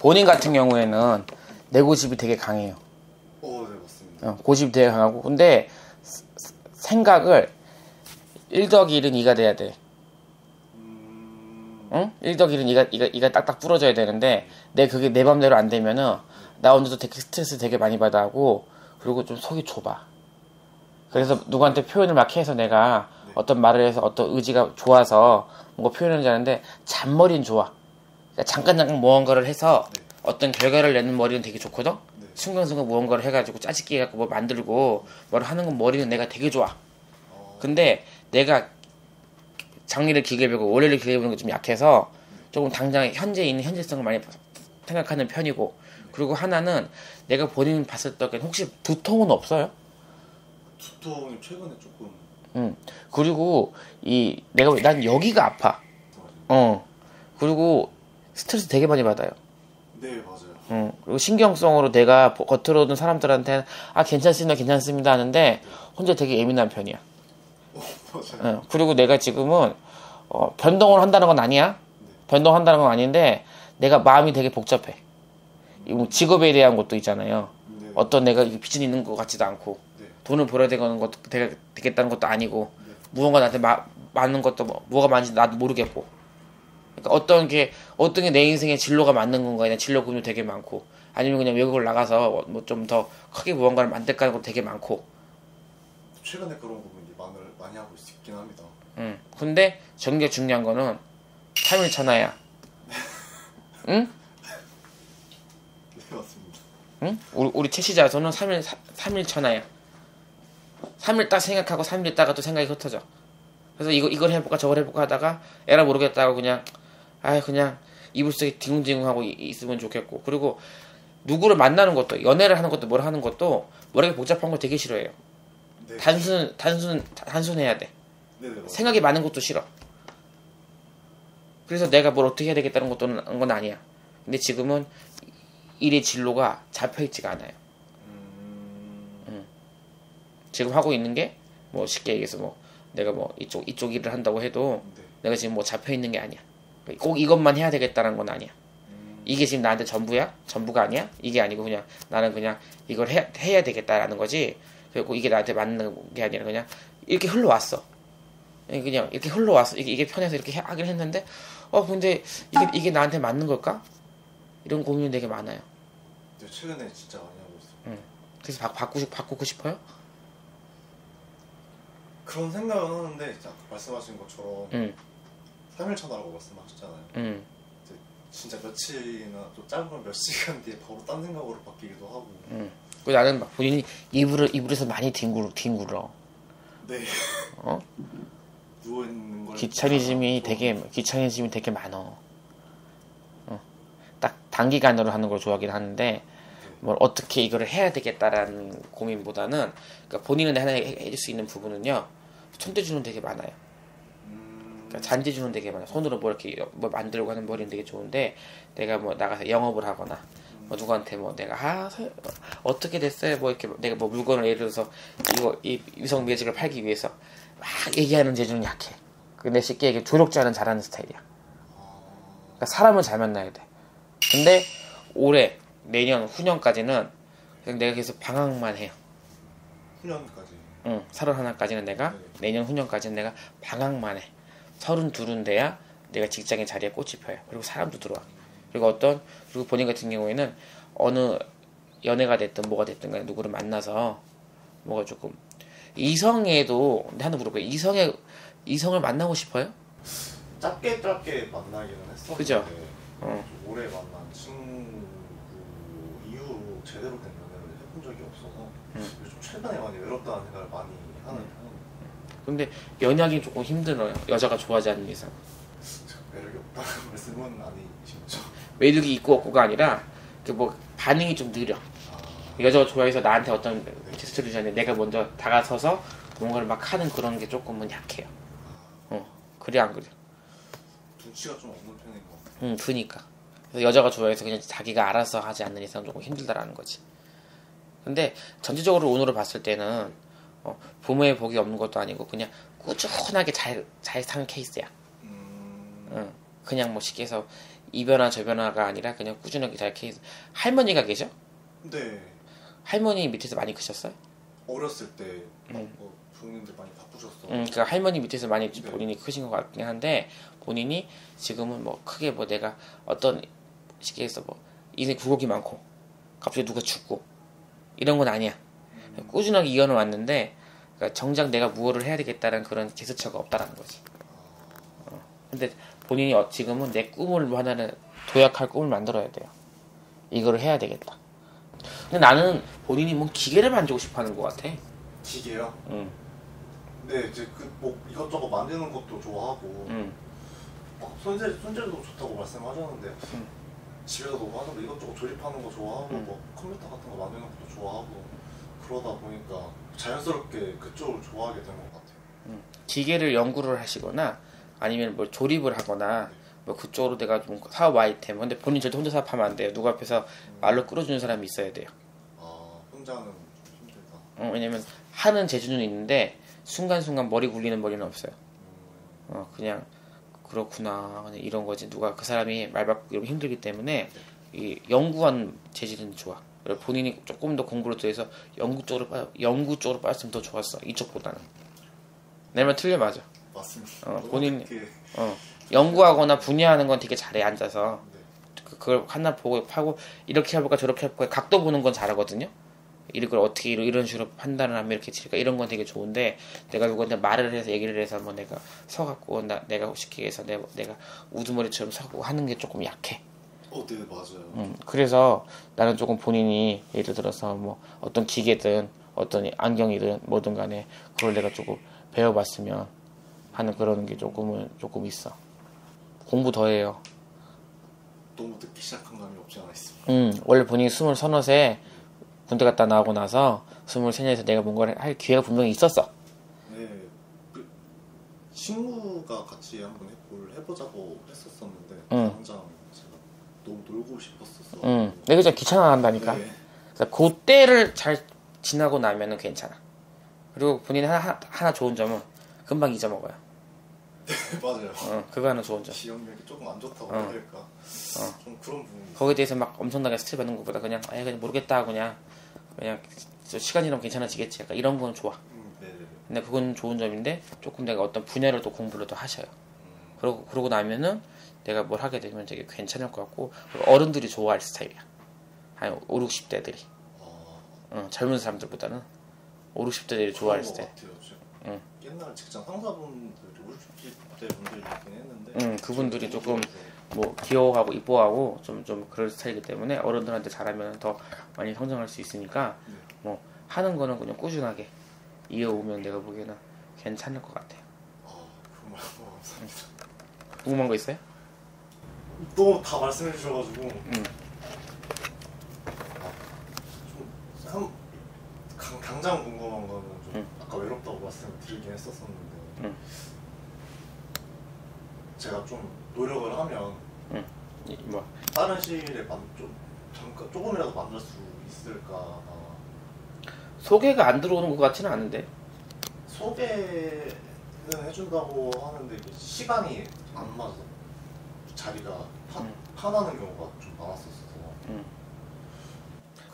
본인 같은 경우에는 내 고집이 되게 강해요. 네, 맞습니다. 고집이 되게 강하고. 근데 생각을 1 더하기 1은 2가 돼야 돼. 응? 1 더하기 1은 2가 딱딱 부러져야 되는데, 그게 내 맘대로 안 되면은, 나 혼자도 되게 스트레스 되게 많이 받아 하고, 그리고 좀 속이 좁아. 그래서 누구한테 표현을 막 해서 내가 어떤 말을 해서 어떤 의지가 좋아서 뭔가 표현을 하는데, 잔머리는 좋아. 그러니까 잠깐 무언가를 해서 어떤 결과를 내는 머리는 되게 좋거든? 순간순간 무언가를 해가지고 짜집기 해갖고 뭐 만들고 뭘 하는 건 머리는 내가 되게 좋아. 근데 내가 장리를 길게 배우고 원래를 길게 배우는 게 좀 약해서 조금 당장 현재 있는 현실성을 많이 생각하는 편이고, 그리고 하나는 내가 본인 봤을 때 혹시 두통은 없어요? 두통이 최근에 조금. 그리고 난 여기가 아파. 그리고 스트레스 되게 많이 받아요. 네, 맞아요. 그리고 신경성으로 내가 겉으로는 사람들한테 괜찮습니다 하는데 혼자 되게 예민한 편이야. 맞아요. 그리고 내가 지금은 변동을 한다는 건 아니야. 변동한다는 건 아닌데 내가 마음이 되게 복잡해. 직업에 대한 것도 있잖아요. 어떤 내가 빚은 있는 것 같지도 않고, 돈을 벌어야 되겠다는 것도 아니고, 무언가 나한테 맞는 것도 뭐가 맞는지 나도 모르겠고. 그러니까 어떤 게 내 인생의 진로가 맞는 건가, 그냥 진로 고민도 되게 많고, 아니면 그냥 외국을 나가서 뭐 좀 더 크게 무언가를 만들까 하는 것도 되게 많고. 최근에 그런 부분이 많이 하고 있긴 합니다. 근데 정작 중요한 거는 3일 천하야. 응? 네, 맞습니다. 응? 우리 채시자서는 3일 천하야. 3일 딱 생각하고 3일 있다가 또 생각이 흩어져. 그래서 이걸 해볼까 저걸 해볼까 하다가 에라 모르겠다고 그냥 이불 속에 딩웅딩웅하고 있으면 좋겠고. 그리고 누구를 만나는 것도, 연애를 하는 것도, 뭘 하는 것도 머리가 복잡한 거 되게 싫어해요. 네. 단순해야 돼. 네, 생각이 많은 것도 싫어. 그래서 내가 뭘 어떻게 해야 되겠다는 건 아니야. 근데 지금은 일의 진로가 잡혀있지가 않아요. 지금 하고 있는 게 뭐 쉽게 얘기해서 뭐 내가 뭐 이쪽 일을 한다고 해도 내가 지금 뭐 잡혀있는 게 아니야. 꼭 이것만 해야 되겠다는 건 아니야. 이게 지금 나한테 전부야? 전부가 아니야? 이게 아니고 그냥 나는 그냥 이걸 해야 되겠다라는 거지. 그리고 이게 나한테 맞는 게 아니라 그냥 이렇게 흘러왔어. 그냥 이렇게 흘러왔어. 이게 편해서 이렇게 하긴 했는데, 근데 이게 나한테 맞는 걸까? 이런 고민이 되게 많아요. 네, 최근에 진짜 많이 하고 있어요. 그래서 바꾸고 싶어요? 그런 생각은 하는데, 아까 말씀하신 것처럼 3일 천하라고 말씀하셨잖아요. 진짜 며칠이나 또 짧으면 몇 시간 뒤에 바로 딴 생각으로 바뀌기도 하고. 그리고 나는 막 본인이 이불에서 많이 뒹굴어. 네. 누워있는 걸 귀차니즘이 되게 많어. 딱 단기간으로 하는 걸 좋아하긴 하는데, 뭘 어떻게 이거를 해야 되겠다라는 고민보다는, 그러니까 본인은 하나 해줄 수 있는 부분은요, 손대주는 되게 많아요. 그러니까 잔재주는 되게 많아요. 손으로 뭐 이렇게 뭐 만들고 하는 머리는 되게 좋은데, 내가 뭐 나가서 영업을 하거나, 뭐 누구한테 뭐 내가 어떻게 됐어요? 뭐 이렇게 내가 뭐 물건을 예를 들어서 이 위성 매직을 팔기 위해서 막 얘기하는 재주는 약해. 근데 쉽게 얘기해 조력자는 잘하는 스타일이야. 그러니까 사람을 잘 만나야 돼. 근데 올해, 내년, 후년까지는 그냥 내가 계속 방황만 해요. 후년까지? 응, 31까지는 내가, 내년 후년까지는 내가 방황만 해. 32은 돼야 내가 직장의 자리에 꽃이 펴요. 그리고 사람도 들어와. 그리고 본인 같은 경우에는 어느 연애가 됐든 뭐가 됐든 간에 누구를 만나서 뭐가 조금, 이성에도 하나 물어봐요. 이성을 만나고 싶어요? 짧게 만나기는 했었는데, 그죠? 오래 만난 친구 이후로 제대로 된 연애를 해본 적이 없어서 좀 최근에 많이 외롭다는 생각을 많이 하는 편입니다. 근데 연애하기 조금 힘들어요. 여자가 좋아하지 않는 이상. 매력이 없다는 말씀은 아니시죠? 매력이 있고 없고가 아니라 뭐 반응이 좀 느려. 여자가 좋아해서 나한테 어떤 제스처를 주는데 내가 먼저 다가서서 뭔가를 막 하는 그런 게 조금은 약해요. 그래 안 그래? 눈치가 좀 없는 편인 것 같아요. 그니까. 그래서 여자가 좋아해서 그냥 자기가 알아서 하지 않는 이상 조금 힘들다라는 거지. 근데 전체적으로 오늘을 봤을 때는 부모의 복이 없는 것도 아니고 그냥 꾸준하게 잘 사는 케이스야. 그냥 뭐 쉽게 해서 이 변화 저 변화가 아니라 그냥 꾸준하게 잘 케이스. 할머니가 계셔? 네. 할머니 밑에서 많이 크셨어요? 어렸을 때 뭐 부모님들 많이 바쁘셨어. 그러니까 할머니 밑에서 많이 본인이 크신 것 같긴 한데 본인이 지금은 뭐 크게 뭐 내가 어떤 시기에서 뭐 인생 굴곡이 많고 갑자기 누가 죽고 이런 건 아니야. 꾸준하게 이어는 왔는데 그러니까 정작 내가 무엇을 해야 되겠다는 그런 제스처가 없다라는 거지. 근데 본인이 지금은 내 꿈을 뭐 하나는 도약할 꿈을 만들어야 돼요. 이거를 해야 되겠다. 근데 나는 본인이 뭐 기계를 만들고 싶어하는 것 같아. 기계요? 응. 네, 이제 그 뭐 이것저것 만드는 것도 좋아하고, 손재주도 좋다고 말씀하셨는데 집에서 너무 하는데 이것저것 조립하는 거 좋아하고, 뭐 컴퓨터 같은 거 만드는 것도 좋아하고 그러다 보니까 자연스럽게 그쪽을 좋아하게 된 것 같아요. 기계를 연구를 하시거나 아니면 뭐 조립을 하거나 뭐 그쪽으로 내가 좀 사업 아이템. 근데 본인 절대 혼자 사업하면 안 돼요. 누가 앞에서 말로 끌어주는 사람이 있어야 돼요. 혼자는 좀 힘들다. 왜냐면 하는 재주는 있는데 순간순간 머리 굴리는 머리는 없어요. 그냥 그렇구나 이런 거지. 누가 그 사람이 말 바꾸기 이러면 힘들기 때문에 이 연구한 재질은 좋아. 그리고 본인이 조금 더 공부를 더 해서 연구 쪽으로 빠졌으면 더 좋았어. 이쪽보다는. 내 말 틀려 맞아. 맞습니다. 본인이 연구하거나 분야하는 건 되게 잘해 앉아서. 그걸 하나 보고 하고 이렇게 해볼까 저렇게 해볼까 각도 보는 건 잘하거든요. 이걸 어떻게 이런 식으로 판단을 하면 이렇게 칠까 이런 건 되게 좋은데 내가 누구한테 말을 해서 얘기를 해서 뭐 내가 서갖고 내가 시키게 해서 내가 우두머리처럼 서고 하는 게 조금 약해. 네 맞아요. 그래서 나는 조금 본인이 예를 들어서 뭐 어떤 기계든 어떤 안경이든 뭐든 간에 그걸 내가 조금 배워봤으면 하는 그런 게 조금 있어. 공부 더 해요. 너무 늦게 시작한 감이 없지 않아 있습니다. 원래 본인이 23에 군대 갔다 나오고 나서 23에서 내가 뭔가를 할 기회가 분명히 있었어. 네, 그 친구가 같이 한번 해보자고 했었었는데 당장 제가 너무 놀고 싶었었어. 내가 좀 귀찮아한다니까. 네. 그래서 그때를 잘 지나고 나면은 괜찮아. 그리고 본인이 하나 좋은 점은 금방 잊어먹어요. 네 맞아요. 그거 하나 좋은 점. 기억력이 조금 안 좋다고 해야 될까. 좀 그런 부분이. 거기에 대해서 막 엄청나게 스트레스 받는 것보다 그냥 모르겠다 그냥 시간 지나면 괜찮아지겠지. 약간 이런 건 좋아. 근데 그건 좋은 점인데 조금 내가 어떤 분야를 또 공부를 또 하셔요. 그러고 나면은 내가 뭘 하게 되면 되게 괜찮을 것 같고 어른들이 좋아할 스타일이야. 한 5, 60대들이. 젊은 사람들보다는 5, 60대들이 좋아할 스타일. 옛날 직장 상사분들이 50대 분들이 있긴 했는데 그분들이 조금 뭐 귀여워하고 이뻐하고 좀 그럴 스타일이기 때문에 어른들한테 잘하면 더 많이 성장할 수 있으니까 뭐 하는 거는 그냥 꾸준하게 이어오면 내가 보기에는 괜찮을 것 같아요. 정말 감사합니다. 궁금한 거 있어요? 또 다 말씀해 주셔가지고 당장 궁금한 거는 좀 아까 외롭다고 말씀을 드리긴 했었었는데 제가 좀 노력을 하면 뭐 다른 시일에 좀 잠깐 조금이라도 만날 수 있을까. 소개가 안 들어오는 것 같지는 않은데. 소개는 해준다고 하는데 시간이 안 맞아. 자리가 파나는 경우가 좀 많았었어서.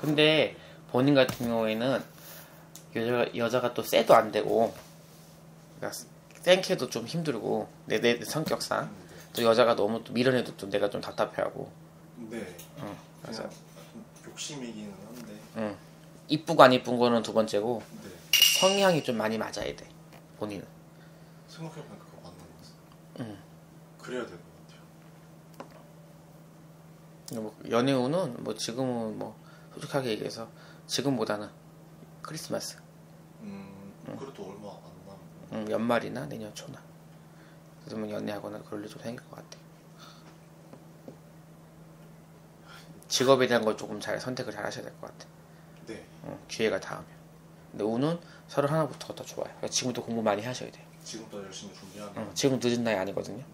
근데 본인 같은 경우에는 여자가 또 쎄도 안 되고 그러니까 땡캐도 좀 힘들고 내 성격상 또 여자가 너무 또 밀어내도 또 내가 좀 답답해하고. 네. 그래서 욕심이기는 한데. 이쁘고 안 이쁜 거는 두 번째고 네. 성향이 좀 많이 맞아야 돼 본인은. 생각해보니까 그거 맞는 것 같아요. 그래야 될 것 같아요. 뭐 연애운은 뭐 지금은 뭐 솔직하게 얘기해서 지금보다는 크리스마스. 그래도 얼마 안 남은. 연말이나 내년 초나. 그러면 연애하거나 그럴 일 좀 생길 것 같아. 직업에 대한 걸 조금 잘 선택을 잘 하셔야 될 것 같아. 네. 기회가 닿으면. 근데 운은 31부터가 더 좋아요. 그러니까 지금부터 공부 많이 하셔야 돼요. 지금부터 열심히 준비하면. 지금 늦은 나이 아니거든요.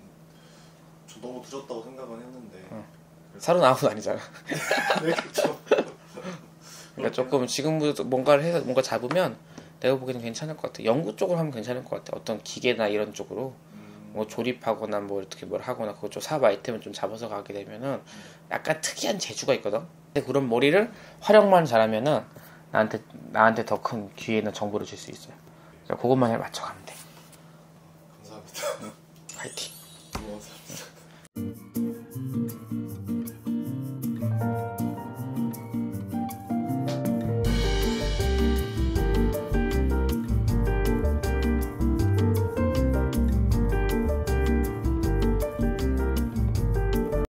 저 너무 늦었다고 생각은 했는데. 39은 아니잖아. 네, 그렇죠. 그러니까 조금 지금부터 뭔가를 해서 뭔가 잡으면 내가 보기에는 괜찮을 것 같아. 연구 쪽으로 하면 괜찮을 것 같아. 어떤 기계나 이런 쪽으로. 뭐 조립하거나 뭐 어떻게 뭘 하거나 그거 좀 사업 아이템을 좀 잡아서 가게 되면은 약간 특이한 재주가 있거든. 근데 그런 머리를 활용만 잘하면은 나한테 더 큰 기회나 정보를 줄 수 있어요. 그러니까 그것만 해 맞춰가면 돼. 감사합니다. 파이팅.